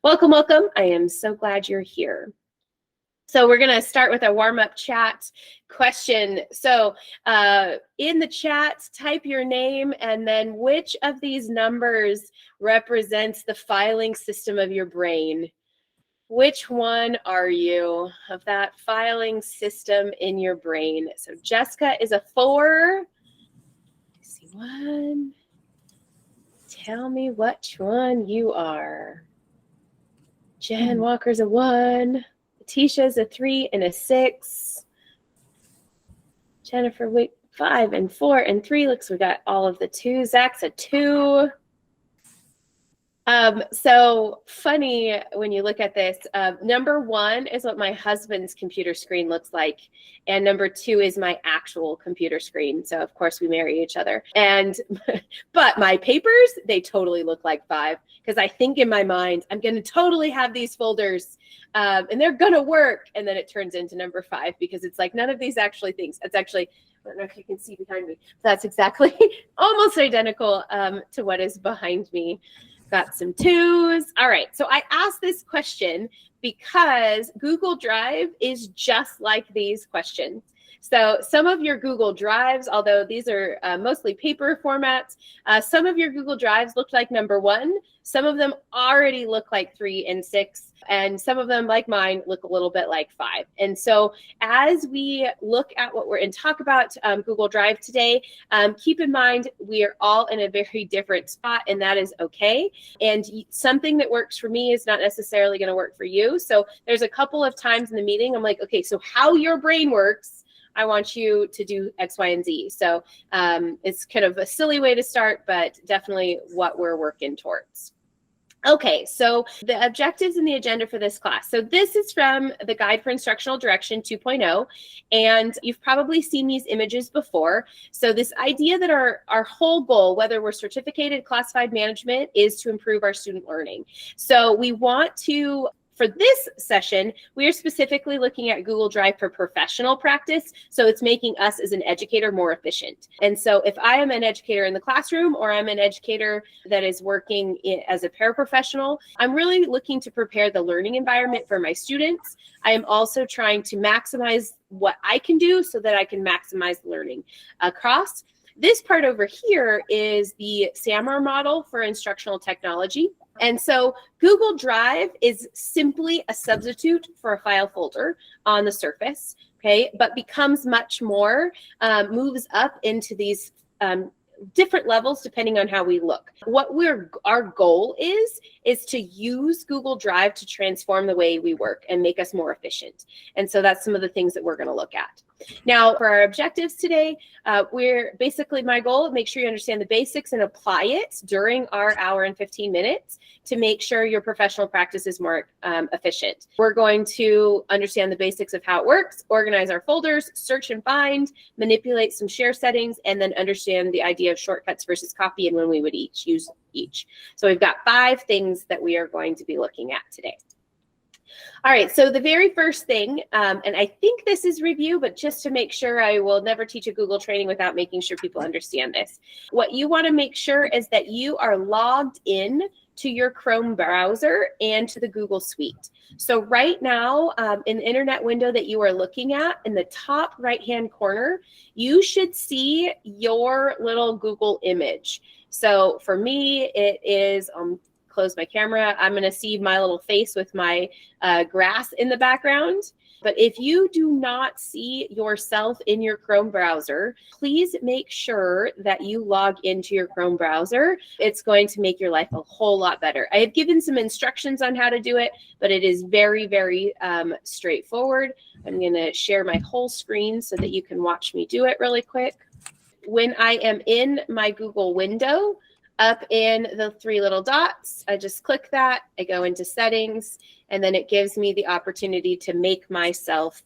Welcome, welcome. I am so glad you're here. So we're going to start with a warm-up chat question. So in the chat, type your name and then which of these numbers represents the filing system of your brain. Which one are you of that filing system in your brain? So Jessica is a 4. I see 1. Tell me which one you are. Jen Walker's a 1. Tisha's a 3 and a 6. Jennifer, 5 and 4 and 3. Looks we got all of the 2. Zach's a 2. So funny when you look at this. Number 1 is what my husband's computer screen looks like, and number 2 is my actual computer screen. So of course we marry each other. And but my papers, they totally look like 5 because I think in my mind I'm going to totally have these folders, and they're going to work. And then it turns into number 5 because it's like none of these actually things. It's actually, I don't know if you can see behind me. That's exactly almost identical to what is behind me. Got some 2s. All right, so I asked this question because Google Drive is just like these questions. So some of your Google Drives, although these are mostly paper formats, some of your Google Drives look like number 1. Some of them already look like 3 and 6. And some of them, like mine, look a little bit like 5. And so as we look at what we're in talk about Google Drive today, keep in mind we are all in a very different spot, and that is okay. And something that works for me is not necessarily going to work for you. So there's a couple of times in the meeting I'm like, okay, so how your brain works, I want you to do X, Y, and Z. So it's kind of a silly way to start, but definitely what we're working towards. Okay, so the objectives and the agenda for this class. So this is from the Guide for Instructional Direction 2.0, and you've probably seen these images before. So this idea that our whole goal, whether we're certificated classified management, is to improve our student learning. So we want to, for this session, we are specifically looking at Google Drive for professional practice. So it's making us as an educator more efficient. And so if I am an educator in the classroom or I'm an educator that is working as a paraprofessional, I'm really looking to prepare the learning environment for my students. I am also trying to maximize what I can do so that I can maximize learning across. This part over here is the SAMR model for instructional technology. And so Google Drive is simply a substitute for a file folder on the surface, okay, but becomes much more, moves up into these different levels depending on how we look. What our goal is to use Google Drive to transform the way we work and make us more efficient. And so that's some of the things that we're going to look at. Now, for our objectives today, we're basically, my goal, make sure you understand the basics and apply it during our hour and 15 minutes to make sure your professional practice is more efficient. We're going to understand the basics of how it works, organize our folders, search and find, manipulate some share settings, and then understand the idea of shortcuts versus copy and when we would use each. So we've got 5 things that we are going to be looking at today. All right, so the very first thing, and I think this is review, but just to make sure, I will never teach a Google training without making sure people understand this. What you want to make sure is that you are logged in to your Chrome browser and to the Google Suite. So right now, in the internet window that you are looking at, in the top right-hand corner, you should see your little Google image. So for me, it is, close my camera, I'm going to see my little face with my grass in the background. But if you do not see yourself in your Chrome browser, please make sure that you log into your Chrome browser. It's going to make your life a whole lot better. I have given some instructions on how to do it, but it is very, very straightforward. I'm going to share my whole screen so that you can watch me do it really quick. When I am in my Google window, up in the 3 little dots, I just click that, I go into settings, and then it gives me the opportunity to make myself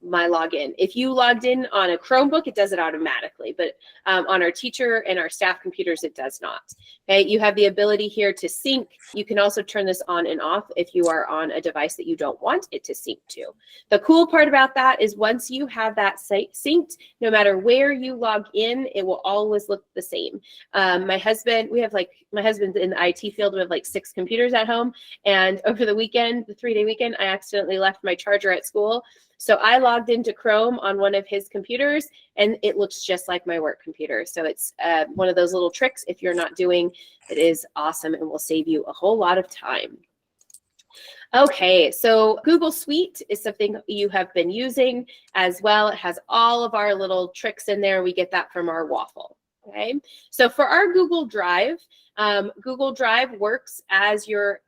my login. If you logged in on a Chromebook, it does it automatically, but on our teacher and our staff computers, it does not. Okay, you have the ability here to sync. You can also turn this on and off if you are on a device that you don't want it to sync to. The cool part about that is once you have that synced, no matter where you log in, it will always look the same. My husband's in the IT field. We have like 6 computers at home. And over the weekend, the 3-day weekend, I accidentally left my charger at school. So I logged into Chrome on one of his computers, and it looks just like my work computer. So it's one of those little tricks if you're not doing. It is awesome and will save you a whole lot of time. Okay, so Google Suite is something you have been using as well. It has all of our little tricks in there. We get that from our waffle. Okay, so for our Google Drive works as your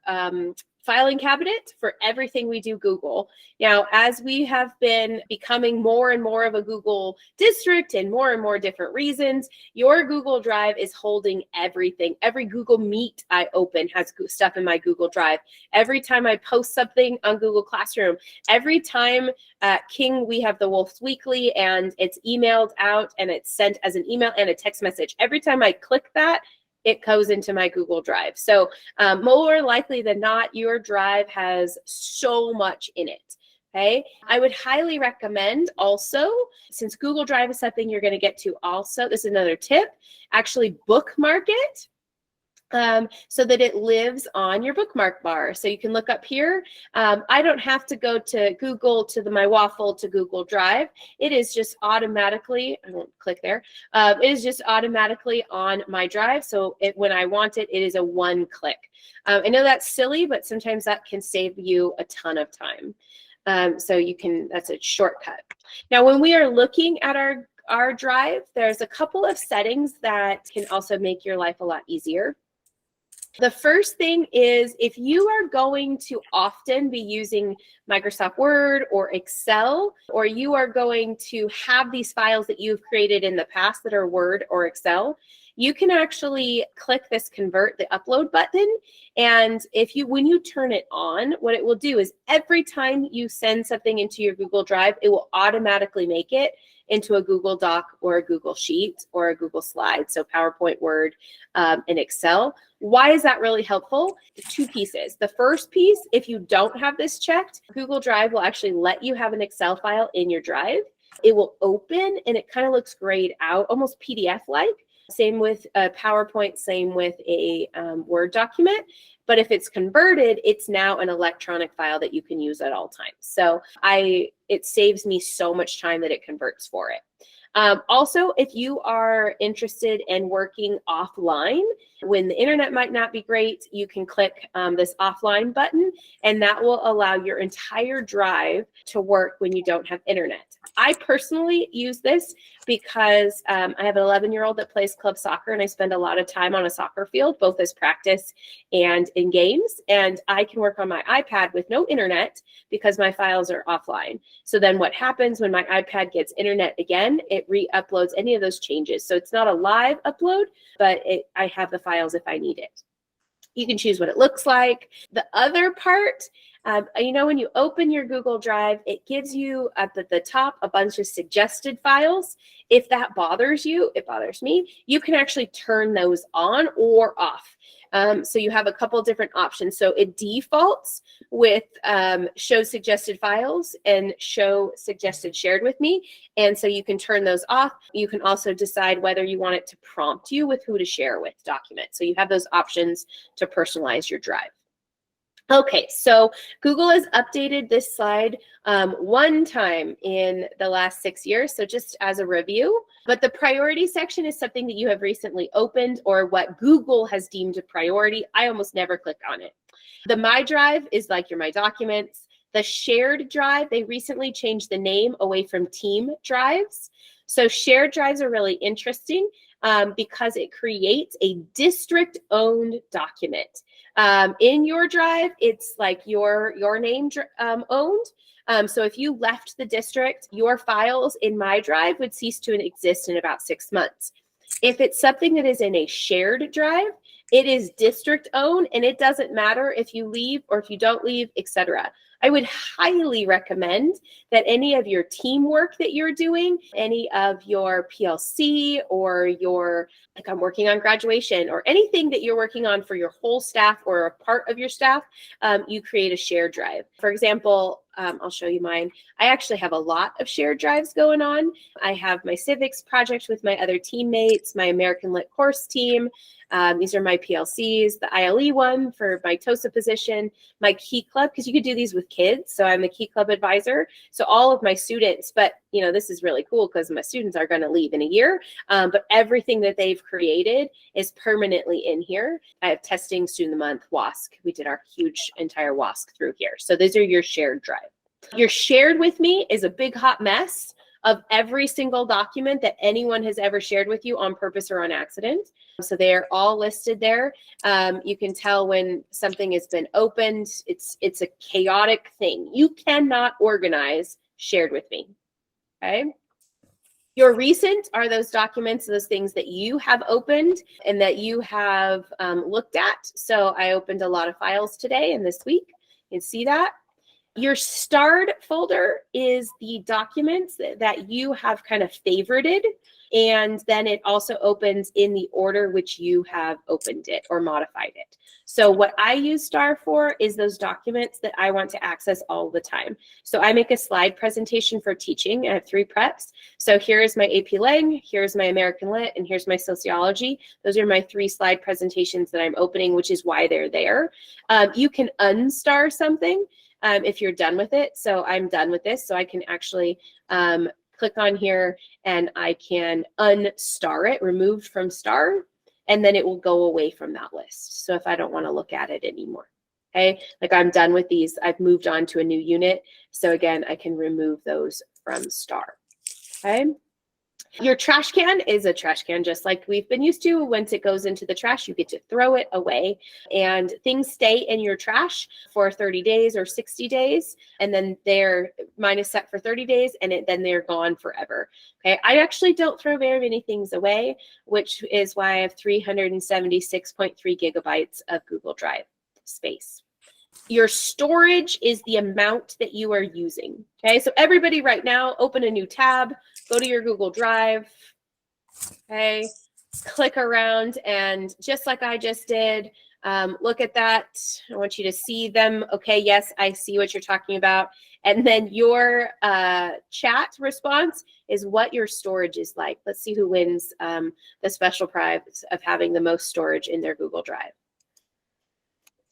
filing cabinet for everything we do Google. Now, as we have been becoming more and more of a Google district and more different reasons, your Google Drive is holding everything. Every Google Meet I open has stuff in my Google Drive. Every time I post something on Google Classroom, every time at King we have the Wolf's Weekly and it's emailed out and it's sent as an email and a text message. Every time I click that, it goes into my Google Drive. So more likely than not, your drive has so much in it. Okay, I would highly recommend also, since Google Drive is something you're going to get to also, this is another tip, actually bookmark it. So that it lives on your bookmark bar. So you can look up here. I don't have to go to Google, to my waffle, to Google Drive. It is just automatically, I won't click there. It is just automatically on my drive. So when I want it, it is a one click. I know that's silly, but sometimes that can save you a ton of time. So you can, that's a shortcut. Now, when we are looking at our drive, there's a couple of settings that can also make your life a lot easier. The first thing is if you are going to often be using Microsoft Word or Excel, or you are going to have these files that you've created in the past that are Word or Excel, you can actually click this convert the upload button. And when you turn it on, what it will do is every time you send something into your Google Drive, it will automatically make it into a Google Doc or a Google Sheet or a Google Slide, so PowerPoint, Word, and Excel. Why is that really helpful? 2 pieces. The first piece, if you don't have this checked, Google Drive will actually let you have an Excel file in your drive. It will open and it kind of looks grayed out, almost PDF-like. Same with a PowerPoint, same with a Word document. But if it's converted, it's now an electronic file that you can use at all times. So it saves me so much time that it converts for it. Also, if you are interested in working offline, when the internet might not be great, you can click this offline button, and that will allow your entire drive to work when you don't have internet. I personally use this because I have an 11-year-old that plays club soccer, and I spend a lot of time on a soccer field, both as practice and in games. And I can work on my iPad with no internet because my files are offline. So then what happens when my iPad gets internet again, it re-uploads any of those changes. So it's not a live upload, but I have the files if I need it. You can choose what it looks like. The other part, when you open your Google Drive, it gives you at the top a bunch of suggested files. If that bothers you, it bothers me, you can actually turn those on or off. So you have a couple different options. So it defaults with show suggested files and show suggested shared with me. And so you can turn those off. You can also decide whether you want it to prompt you with who to share with documents. So you have those options to personalize your drive. Okay, so Google has updated this slide one time in the last 6 years, so just as a review. But the priority section is something that you have recently opened or what Google has deemed a priority. I almost never click on it. The My Drive is like your My Documents. The Shared Drive, they recently changed the name away from Team Drives. So shared drives are really interesting because it creates a district-owned document. In your drive, it's like your name owned. So if you left the district, your files in My Drive would cease to exist in about 6 months. If it's something that is in a shared drive, it is district owned, and it doesn't matter if you leave or if you don't leave, etc. I would highly recommend that any of your teamwork that you're doing, any of your PLC or your, like I'm working on graduation, or anything that you're working on for your whole staff or a part of your staff, you create a shared drive. For example, I'll show you mine. I actually have a lot of shared drives going on. I have my civics project with my other teammates, my American Lit course team. These are my PLCs, the ILE one for my TOSA position, my Key Club, because you could do these with kids. So I'm a Key Club advisor. So all of my students, but you know, this is really cool because my students are going to leave in a year, but everything that they've created is permanently in here. I have testing student of the month, WASC. We did our huge entire WASC through here. So those are your shared drive. Your shared with me is a big hot mess of every single document that anyone has ever shared with you on purpose or on accident. So they're all listed there. You can tell when something has been opened. It's a chaotic thing. You cannot organize shared with me, okay? Your recent are those documents, those things that you have opened and that you have looked at. So I opened a lot of files today and this week. You can see that. Your starred folder is the documents that you have kind of favorited, and then it also opens in the order which you have opened it or modified it. So what I use STAR for is those documents that I want to access all the time. So I make a slide presentation for teaching. I have 3 preps. So here's my AP Lang, here's my American Lit, and here's my sociology. Those are my 3 slide presentations that I'm opening, which is why they're there. You can unstar something if you're done with it. So I'm done with this. So I can actually click on here and I can unstar it, removed from star, and then it will go away from that list. So if I don't want to look at it anymore, okay, like I'm done with these, I've moved on to a new unit. So again, I can remove those from star, okay? Your trash can is a trash can just like we've been used to. Once it goes into the trash, you get to throw it away, and things stay in your trash for 30 days or 60 days, and then mine is set for 30 days, and then they're gone forever. Okay, I actually don't throw very many things away, which is why I have 376.3 gigabytes of Google Drive space. Your storage is the amount that you are using. Okay, so everybody right now, open a new tab, go to your Google Drive, okay, click around, and just like I just did, look at that. I want you to see them. Okay, yes, I see what you're talking about. And then your chat response is what your storage is like. Let's see who wins the special prize of having the most storage in their Google Drive.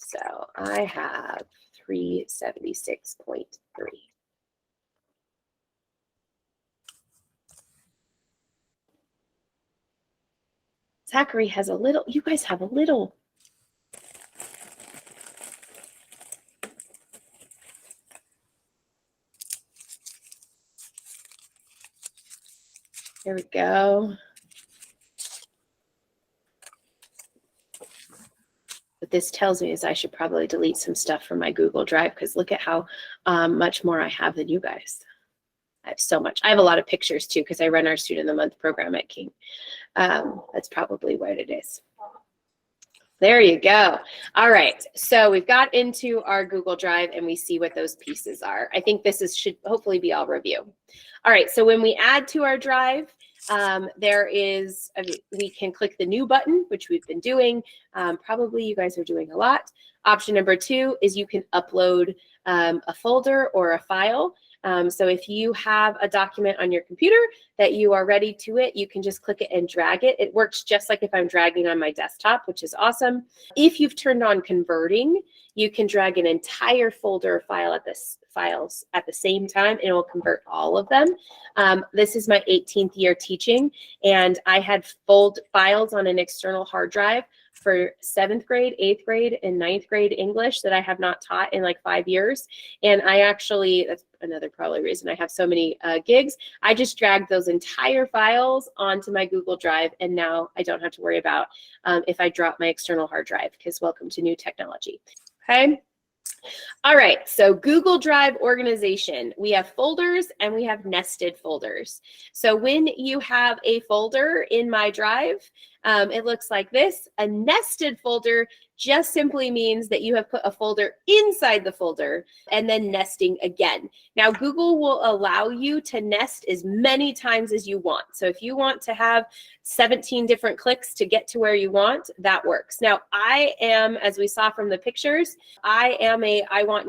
So I have 376.3. Zachary has a little, you guys have a little. There we go. What this tells me is I should probably delete some stuff from my Google Drive, because look at how much more I have than you guys. I have so much. I have a lot of pictures too, because I run our Student of the Month program at King. That's probably what it is. There you go. All right, so we've got into our Google Drive and we see what those pieces are. I think this should hopefully be all review. All right, so when we add to our drive, we can click the new button, which we've been doing. Probably you guys are doing a lot. Option number 2 is you can upload a folder or a file. So if you have a document on your computer that you are ready to it, you can just click it and drag it. It works just like if I'm dragging on my desktop, which is awesome. If you've turned on converting, you can drag an entire folder or file files at the same time, and it will convert all of them. This is my 18th year teaching, and I had files on an external hard drive for 7th grade, 8th grade, and 9th grade English that I have not taught in like 5 years. And I actually, that's another probably reason I have so many gigs. I just dragged those entire files onto my Google Drive, and now I don't have to worry about if I drop my external hard drive, because welcome to new technology. Okay. All right, so Google Drive organization. We have folders and we have nested folders. So when you have a folder in my drive, It looks like this. A nested folder just simply means that you have put a folder inside the folder and then nesting again. Now, Google will allow you to nest as many times as you want. So if you want to have 17 different clicks to get to where you want, that works. Now, I am, as we saw from the pictures, I want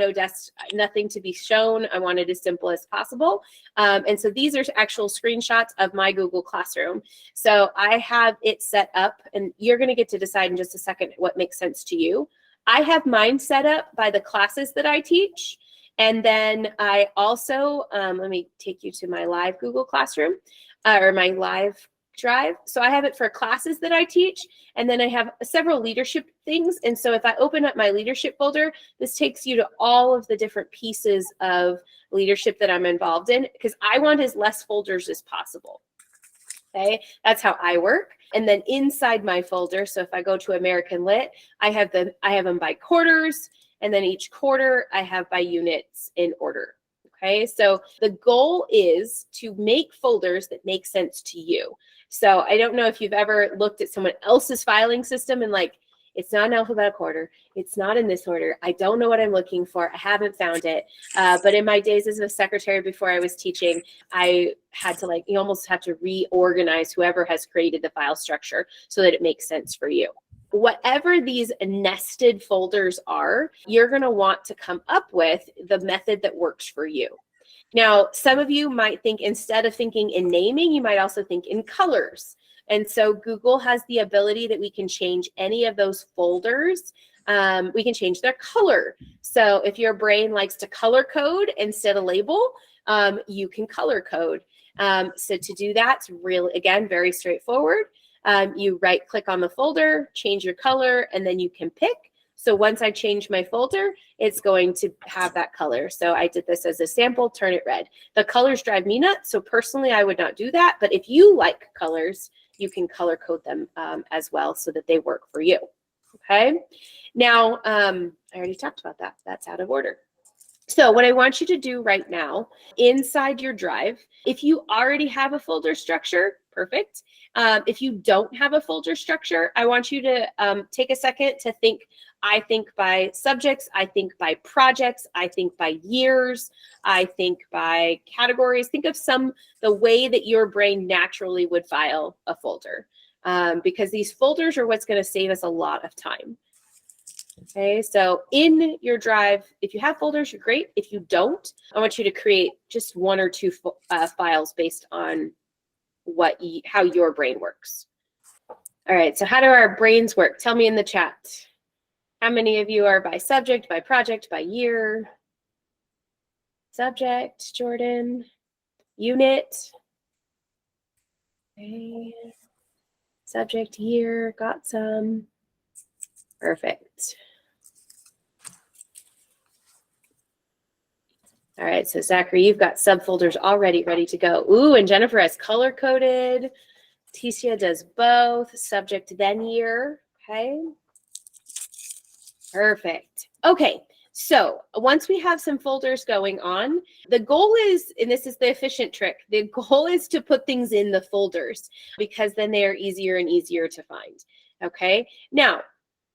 nothing to be shown. I want it as simple as possible. And so these are actual screenshots of my Google Classroom. So I have it set up, and you're going to get to decide in just a second what makes sense to you. I have mine set up by the classes that I teach. And then I also, let me take you to my live Google Classroom or my live drive. So I have it for classes that I teach, and then I have several leadership things. And so if I open up my leadership folder, this takes you to all of the different pieces of leadership that I'm involved in, because I want as less folders as possible. Okay, that's how I work. And then inside my folder, so if I go to American Lit, I have them by quarters, and then each quarter I have by units in order. Okay, so the goal is to make folders that make sense to you. So I don't know if you've ever looked at someone else's filing system and like, it's not in alphabetical order. It's not in this order. I don't know what I'm looking for. I haven't found it. But in my days as a secretary before I was teaching, I had to you almost have to reorganize whoever has created the file structure so that it makes sense for you. Whatever these nested folders are, you're going to want to come up with the method that works for you. Now, some of you might think, instead of thinking in naming, you might also think in colors. And so Google has the ability that we can change any of those folders. We can change their color. So if your brain likes to color code instead of label, you can color code. So to do that, it's really, again, very straightforward. You right click on the folder, change your color, and then you can pick. So once I change my folder, it's going to have that color. So I did this as a sample, turn it red. The colors drive me nuts. So personally, I would not do that. But if you like colors, you can color code them as well so that they work for you. Okay. Now, I already talked about that. That's out of order. So what I want you to do right now, inside your drive, if you already have a folder structure, perfect. If you don't have a folder structure, I want you to take a second to think. I think by subjects, I think by projects, I think by years, I think by categories. Think of the way that your brain naturally would file a folder, because these folders are what's going to save us a lot of time. Okay, so in your drive, if you have folders, you're great. If you don't, I want you to create just one or two files based on how your brain works. All right, so how do our brains work? Tell me in the chat. How many of you are by subject, by project, by year? Subject, Jordan. Unit. Okay. Subject, year, got some. Perfect. All right, so Zachary, you've got subfolders already ready to go. Ooh, and Jennifer has color-coded. Ticia does both, subject then year, okay? Perfect. Okay, so once we have some folders going on, the goal is, and this is the efficient trick, the goal is to put things in the folders because then they are easier and easier to find, okay? Now,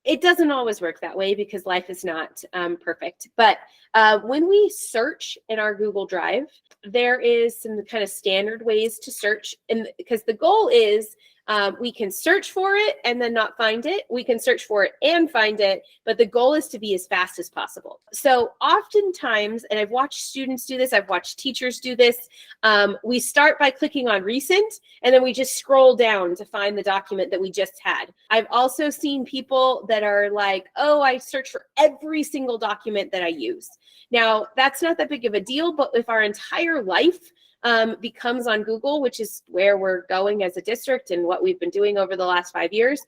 it doesn't always work that way because life is not perfect. But when we search in our Google Drive, there is some kind of standard ways to search. And because the goal is we can search for it and then not find it. We can search for it and find it. But the goal is to be as fast as possible. So oftentimes, and I've watched students do this, I've watched teachers do this, we start by clicking on recent, and then we just scroll down to find the document that we just had. I've also seen people that are like, oh, I search for every single document that I use. Now, that's not that big of a deal, but if our entire life becomes on Google, which is where we're going as a district and what we've been doing over the last 5 years,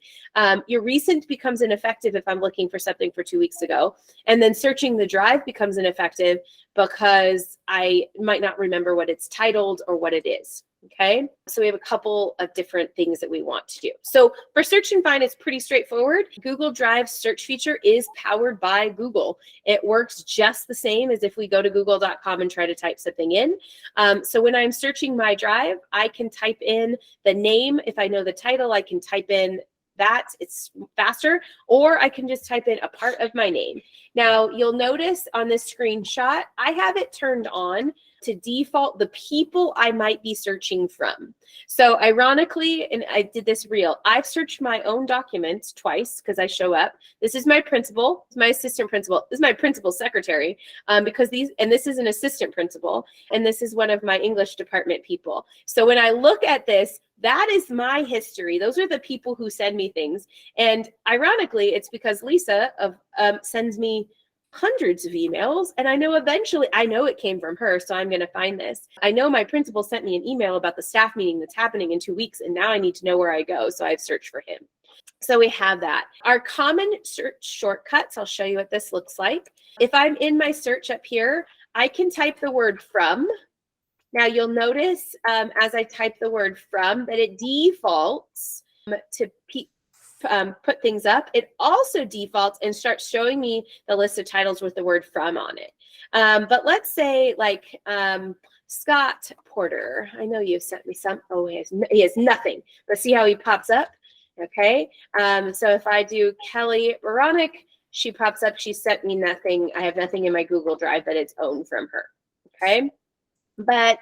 your recent becomes ineffective if I'm looking for something for 2 weeks ago. And then searching the drive becomes ineffective because I might not remember what it's titled or what it is. Okay, so we have a couple of different things that we want to do. So for search and find, it's pretty straightforward. Google Drive's search feature is powered by Google. It works just the same as if we go to google.com and try to type something in. So when I'm searching my drive, I can type in the name. If I know the title, I can type in that, it's faster, or I can just type in a part of my name. Now, you'll notice on this screenshot, I have it turned on to default the people I might be searching from. So ironically, and I did this real, I've searched my own documents twice because I show up. This is my principal, my assistant principal, this is my principal secretary, because this is an assistant principal, and this is one of my English department people. So when I look at this, that is my history. Those are the people who send me things. And ironically, it's because Lisa sends me hundreds of emails, and I know it came from her, so I'm going to find this. I know my principal sent me an email about the staff meeting that's happening in 2 weeks, and now I need to know where I go, so I've searched for him. So we have that. Our common search shortcuts, I'll show you what this looks like. If I'm in my search up here, I can type the word from. Now you'll notice as I type the word from that it defaults to put things up. It also defaults and starts showing me the list of titles with the word from on it. But let's say like Scott Porter. I know you've sent me some. Oh, he has nothing. But see how he pops up? Okay. So if I do Kelly Veronic, she pops up. She sent me nothing. I have nothing in my Google Drive that it's owned from her. Okay. But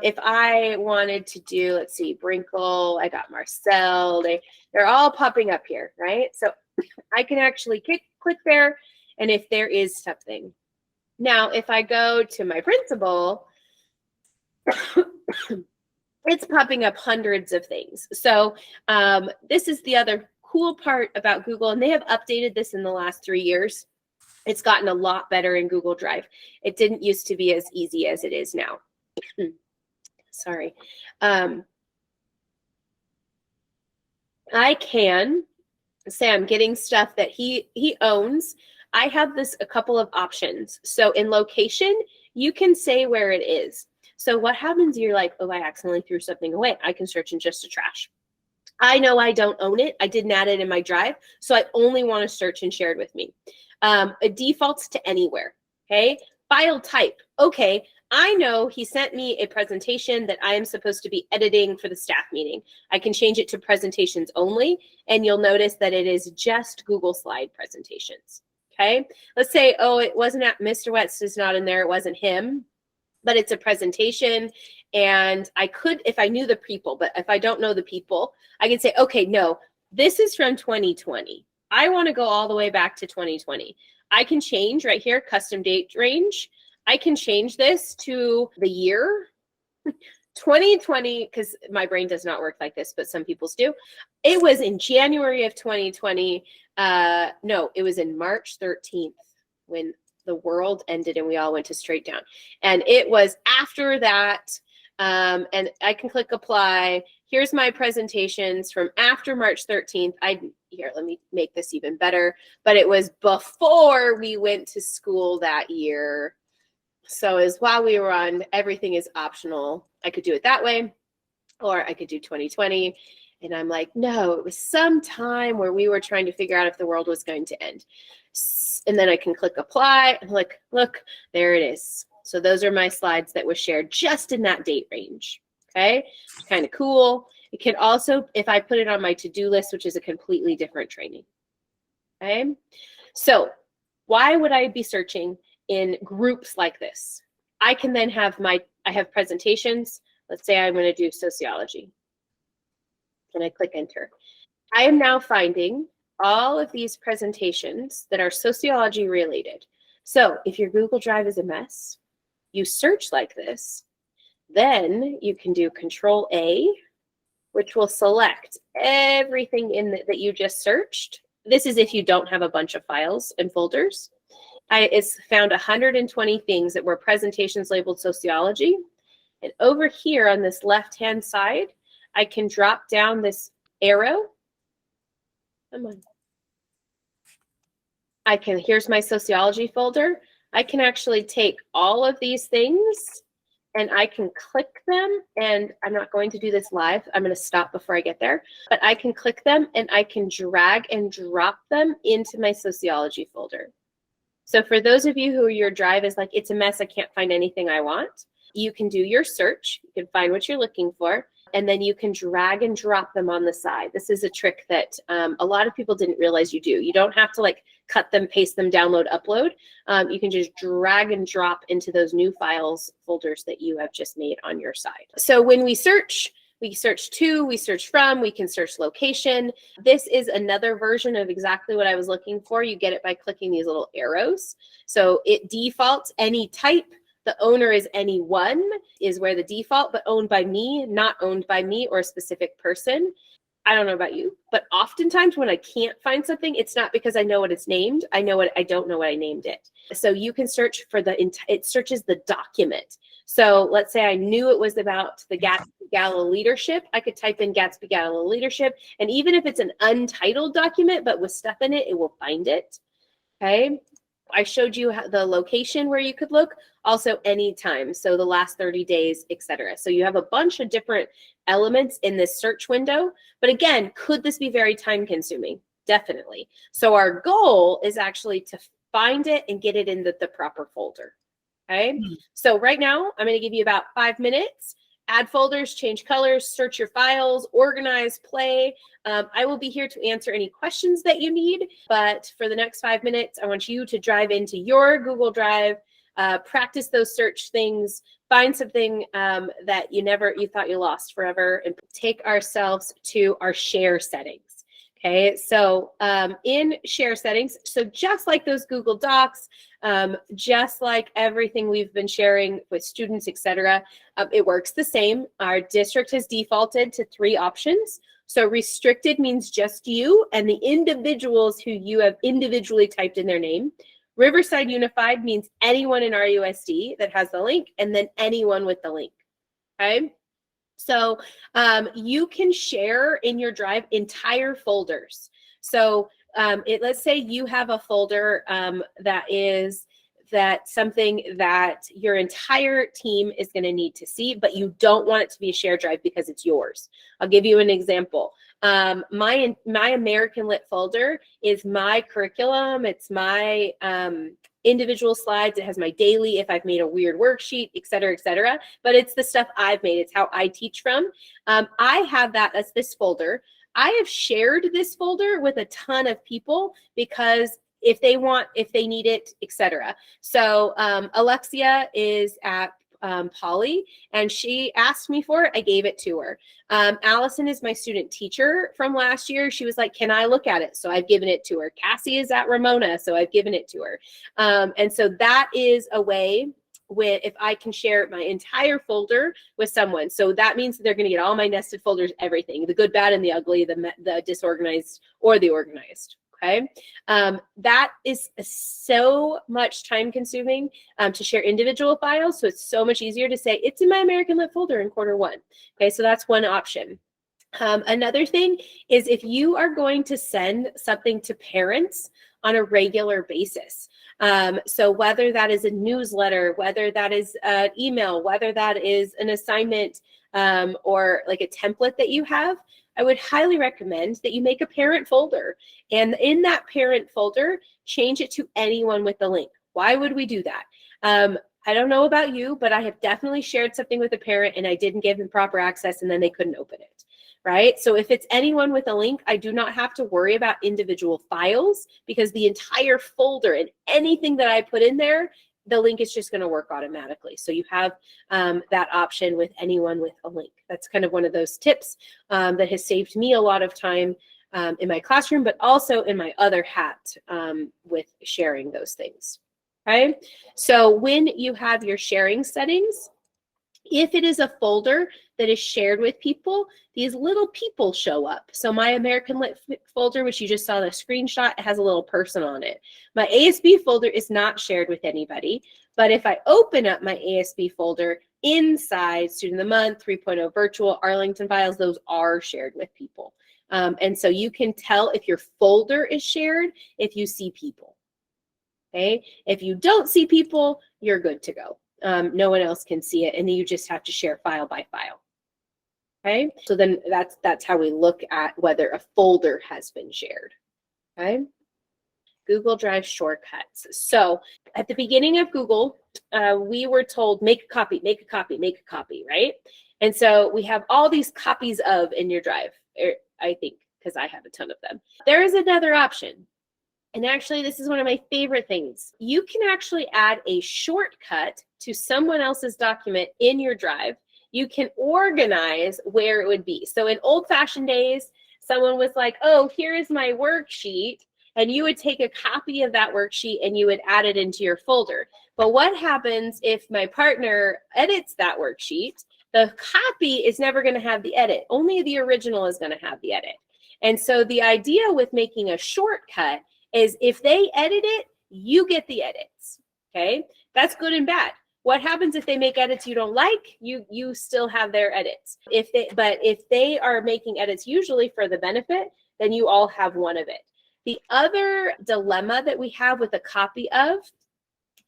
if I wanted to do, let's see, Brinkle, I got Marcel, they're all popping up here, right? So I can actually click there, and if there is something. Now, if I go to my principal, it's popping up hundreds of things. So this is the other cool part about Google, and they have updated this in the last 3 years. It's gotten a lot better in Google Drive. It didn't used to be as easy as it is now. Sorry. I can say I'm getting stuff that he owns. I have a couple of options. So in location, you can say where it is. So what happens, you're like, oh, I accidentally threw something away. I can search in just a trash. I know I don't own it. I didn't add it in my drive. So I only want to search and share it with me. It defaults to anywhere, okay? File type, okay, I know he sent me a presentation that I am supposed to be editing for the staff meeting. I can change it to presentations only, and you'll notice that it is just Google Slide presentations, okay? Let's say, oh, it wasn't Mr. Wetz is not in there, it wasn't him, but it's a presentation, and I could, if I knew the people, but if I don't know the people, I can say, okay, no, this is from 2020. I want to go all the way back to 2020. I can change right here, custom date range. I can change this to the year 2020, because my brain does not work like this, but some people's do. It was in January of 2020. No, it was in March 13th when the world ended and we all went to straight down. And it was after that. And I can click apply. Here's my presentations from after March 13th. Here, let me make this even better. But it was before we went to school that year. So as while we were on, everything is optional. I could do it that way, or I could do 2020. And I'm like, no, it was some time where we were trying to figure out if the world was going to end. And then I can click apply and look, there it is. So those are my slides that were shared just in that date range, okay? Kind of cool. It can also, if I put it on my to-do list, which is a completely different training, okay? So why would I be searching in groups like this? I can then have I have presentations. Let's say I'm gonna do sociology. And I click enter. I am now finding all of these presentations that are sociology related. So if your Google Drive is a mess, you search like this, then you can do Control A, which will select everything in that you just searched. This is if you don't have a bunch of files and folders. It's found 120 things that were presentations labeled sociology. And over here on this left-hand side, I can drop down this arrow. Come on. Here's my sociology folder. I can actually take all of these things and I can click them, and I'm not going to do this live. I'm going to stop before I get there, but I can click them and I can drag and drop them into my sociology folder. So for those of you who your drive is like, it's a mess, I can't find anything I want, you can do your search, you can find what you're looking for, and then you can drag and drop them on the side. This is a trick that a lot of people didn't realize you do. You don't have to like cut them, paste them, download, upload. You can just drag and drop into those new files folders that you have just made on your side. So when we search to, we search from, we can search location. This is another version of exactly what I was looking for. You get it by clicking these little arrows. So it defaults any type. The owner is anyone is where the default, but owned by me, not owned by me or a specific person. I don't know about you, but oftentimes when I can't find something, it's not because I know what it's named. I don't know what I named it. So you can search for it searches the document. So let's say I knew it was about the Gatsby Gala leadership. I could type in Gatsby Gala leadership. And even if it's an untitled document, but with stuff in it, it will find it. Okay. I showed you the location where you could look, also anytime. So the last 30 days, etc. So you have a bunch of different elements in this search window. But again, could this be very time consuming? Definitely. So our goal is actually to find it and get it in the proper folder. Okay. So right now I'm going to give you about 5 minutes. Add folders, change colors, search your files, organize, play. I will be here to answer any questions that you need, but for the next 5 minutes, I want you to drive into your Google Drive, practice those search things, find something that you thought you lost forever, and take ourselves to our share settings. Okay, so in share settings, so just like those Google Docs, just like everything we've been sharing with students, etc., it works the same. Our district has defaulted to 3 options. So restricted means just you and the individuals who you have individually typed in their name. Riverside Unified means anyone in RUSD that has the link, and then anyone with the link. Okay. So you can share in your drive entire folders. So let's say you have a folder that's something that your entire team is going to need to see, but you don't want it to be a shared drive because it's yours. I'll give you an example. My American Lit folder is my curriculum. It's my individual slides. It has my daily, if I've made a weird worksheet, et cetera, but it's the stuff I've made. It's how I teach from. I have that as this folder. I have shared this folder with a ton of people because if they need it, etc. So Alexia is at Poly, and she asked me for it. I gave it to her. Allison is my student teacher from last year. She was like, can I look at it? So I've given it to her. Cassie is at Ramona, so I've given it to her. And so that is a way if I can share my entire folder with someone. So that means that they're going to get all my nested folders, everything, the good, bad, and the ugly, the disorganized or the organized. Okay. That is so much time consuming to share individual files. So it's so much easier to say it's in my American Lit folder in Q1. Okay. So that's one option. Another thing is if you are going to send something to parents on a regular basis. So whether that is a newsletter, whether that is an email, whether that is an assignment or like a template that you have, I would highly recommend that you make a parent folder, and in that parent folder, change it to anyone with the link. Why would we do that? I don't know about you, but I have definitely shared something with a parent and I didn't give them proper access and then they couldn't open it, right? So if it's anyone with a link, I do not have to worry about individual files because the entire folder and anything that I put in there, the link is just going to work automatically. So you have that option with anyone with a link. That's kind of one of those tips that has saved me a lot of time in my classroom, but also in my other hat with sharing those things. Okay. So when you have your sharing settings, if it is a folder that is shared with people, these little people show up. So my American Lit folder, which you just saw the screenshot, has a little person on it. My ASB folder is not shared with anybody, but if I open up my ASB folder inside Student of the Month, 3.0 Virtual, Arlington Files, those are shared with people. And so you can tell if your folder is shared if you see people. Okay, if you don't see people, you're good to go. No one else can see it, and then you just have to share file by file. Okay, so then that's how we look at whether a folder has been shared. Okay, Google Drive shortcuts. So at the beginning of Google, we were told make a copy, make a copy, make a copy, right? And so we have all these copies of in your drive, I think, because I have a ton of them. There is another option. And actually, this is one of my favorite things. You can actually add a shortcut to someone else's document in your drive. You can organize where it would be. So in old-fashioned days, someone was like, oh, here is my worksheet. And you would take a copy of that worksheet and you would add it into your folder. But what happens if my partner edits that worksheet? The copy is never going to have the edit. Only the original is going to have the edit. And so the idea with making a shortcut is if they edit it, you get the edits. Okay, that's good and bad. What happens if they make edits you don't like? You still have their edits. But if they are making edits usually for the benefit, then you all have one of it. The other dilemma that we have with a copy of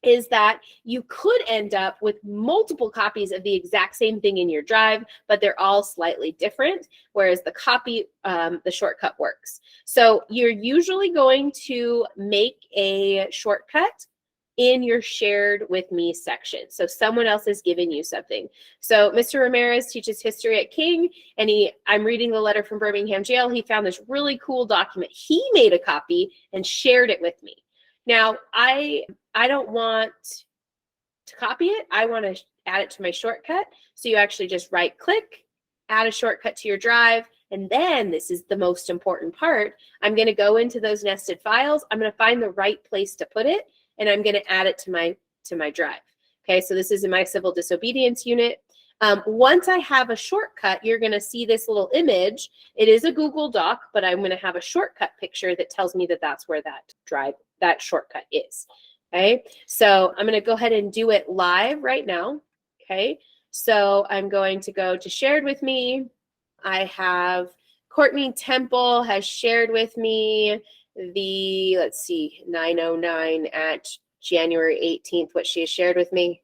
is that you could end up with multiple copies of the exact same thing in your drive, but they're all slightly different, whereas the copy, the shortcut works. So you're usually going to make a shortcut in your shared with me section. So someone else is giving you something. So Mr. Ramirez teaches history at King, and I'm reading the letter from Birmingham jail. He found this really cool document. He made a copy and shared it with me. Now, I don't want to copy it. I want to add it to my shortcut. So you actually just right click, add a shortcut to your drive. And then this is the most important part. I'm going to go into those nested files. I'm going to find the right place to put it, and I'm going to add it to my drive. Okay, so this is in my civil disobedience unit. Once I have a shortcut, you're going to see this little image. It is a Google Doc, but I'm going to have a shortcut picture that tells me that that's where that shortcut is. Okay, so I'm going to go ahead and do it live right now. Okay, so I'm going to go to shared with me. I have Courtney Temple has shared with me the, let's see, 9:09 at January 18th, what she has shared with me.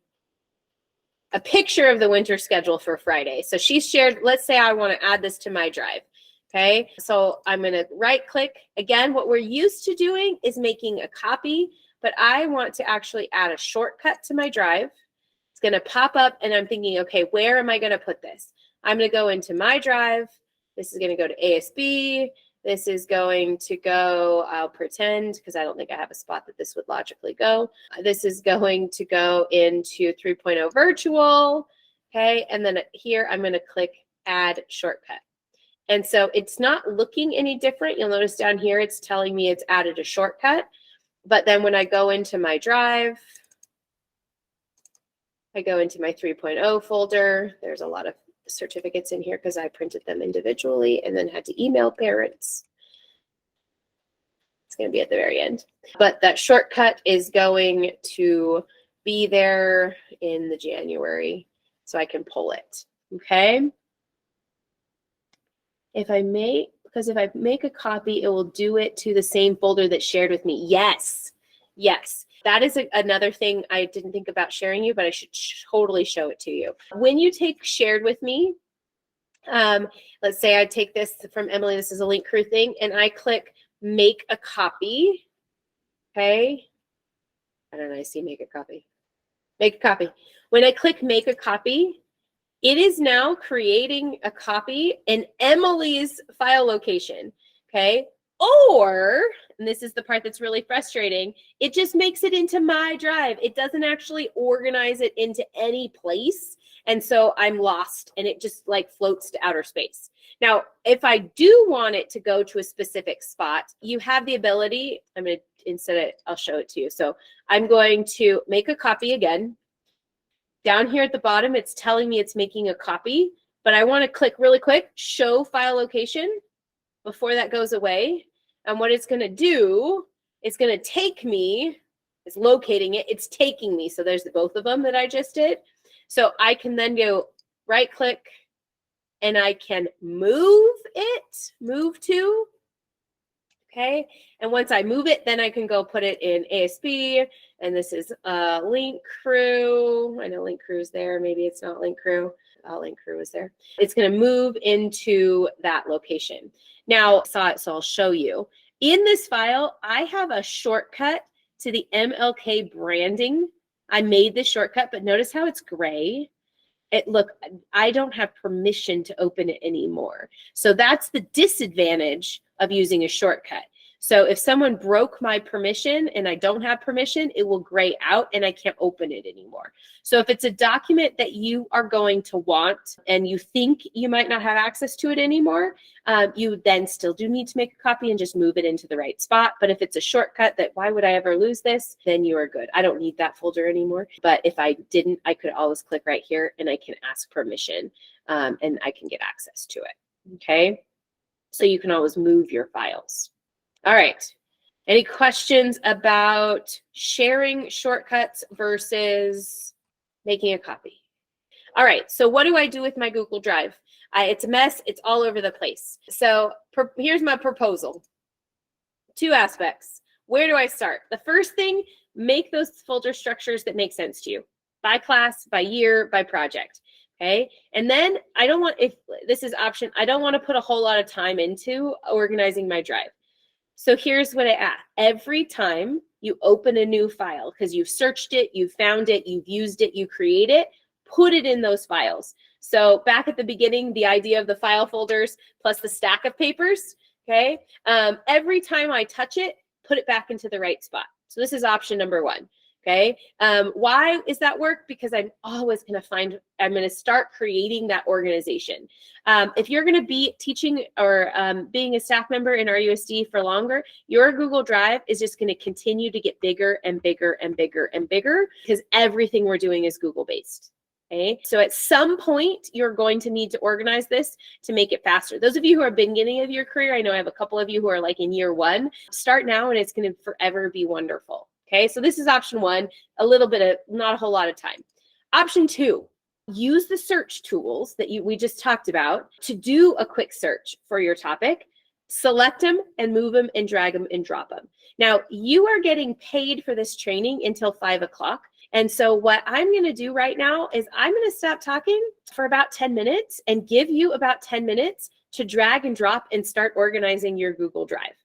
A picture of the winter schedule for Friday. So she shared, let's say I want to add this to my drive. Okay, so I'm going to right click. Again, what we're used to doing is making a copy, but I want to actually add a shortcut to my drive. It's going to pop up and I'm thinking, okay, where am I going to put this? I'm going to go into my drive. This is going to go to ASB. This is going to go, I'll pretend, because I don't think I have a spot that this would logically go. This is going to go into 3.0 virtual. Okay, and then here I'm going to click add shortcut. And so it's not looking any different. You'll notice down here it's telling me it's added a shortcut. But then when I go into my drive, I go into my 3.0 folder. There's a lot of certificates in here because I printed them individually and then had to email parents. It's going to be at the very end. But that shortcut is going to be there in the January so I can pull it. Okay. If I make a copy, it will do it to the same folder that's shared with me. Yes. Yes. That is another thing I didn't think about sharing you, but I should totally show it to you. When you take shared with me, let's say I take this from Emily, this is a Link Crew thing, and I click make a copy. Okay. I don't know, I see make a copy. Make a copy. When I click make a copy, it is now creating a copy in Emily's file location. Okay. Or, and this is the part that's really frustrating, it just makes it into my drive. It doesn't actually organize it into any place. And so I'm lost and it just like floats to outer space. Now, if I do want it to go to a specific spot, you have the ability, I'll show it to you. So I'm going to make a copy again. Down here at the bottom, it's telling me it's making a copy, but I want to click really quick, show file location before that goes away. And what it's going to do, it's going to take me, it's locating it, it's taking me. So there's both of them that I just did. So I can then go right click and I can move to Okay, and once I move it, then I can go put it in ASB, and this is Link Crew. I know Link Crew is there. Maybe it's not Link Crew. Link Crew is there. It's going to move into that location. Now, so I'll show you. In this file, I have a shortcut to the MLK branding. I made this shortcut, but notice how it's gray. Look, I don't have permission to open it anymore. So that's the disadvantage of using a shortcut. So if someone broke my permission and I don't have permission, it will gray out and I can't open it anymore. So if it's a document that you are going to want and you think you might not have access to it anymore, you then still do need to make a copy and just move it into the right spot. But if it's a shortcut that why would I ever lose this, then you are good. I don't need that folder anymore. But if I didn't, I could always click right here and I can ask permission and I can get access to it. Okay, so you can always move your files. All right. Any questions about sharing shortcuts versus making a copy? All right. So what do I do with my Google Drive? It's a mess. It's all over the place. So here's my proposal. 2 aspects. Where do I start? The first thing, make those folder structures that make sense to you. By class, by year, by project. Okay. And then I don't want, if this is option, I don't want to put a whole lot of time into organizing my drive. So here's what I ask. Every time you open a new file, because you've searched it, you found it, you've used it, you create it, put it in those files. So back at the beginning, the idea of the file folders plus the stack of papers, okay? Every time I touch it, put it back into the right spot. So this is option number 1. Okay. Why is that work? Because I'm always going to I'm going to start creating that organization. If you're going to be teaching or being a staff member in RUSD for longer, your Google Drive is just going to continue to get bigger and bigger and bigger and bigger because everything we're doing is Google based. Okay. So at some point, you're going to need to organize this to make it faster. Those of you who are beginning of your career, I know I have a couple of you who are like in year 1, start now and it's going to forever be wonderful. Okay, so this is option 1, a little bit of, not a whole lot of time. Option 2, use the search tools that we just talked about to do a quick search for your topic. Select them and move them and drag them and drop them. Now, you are getting paid for this training until 5 o'clock. And so what I'm going to do right now is I'm going to stop talking for about 10 minutes and give you about 10 minutes to drag and drop and start organizing your Google Drive.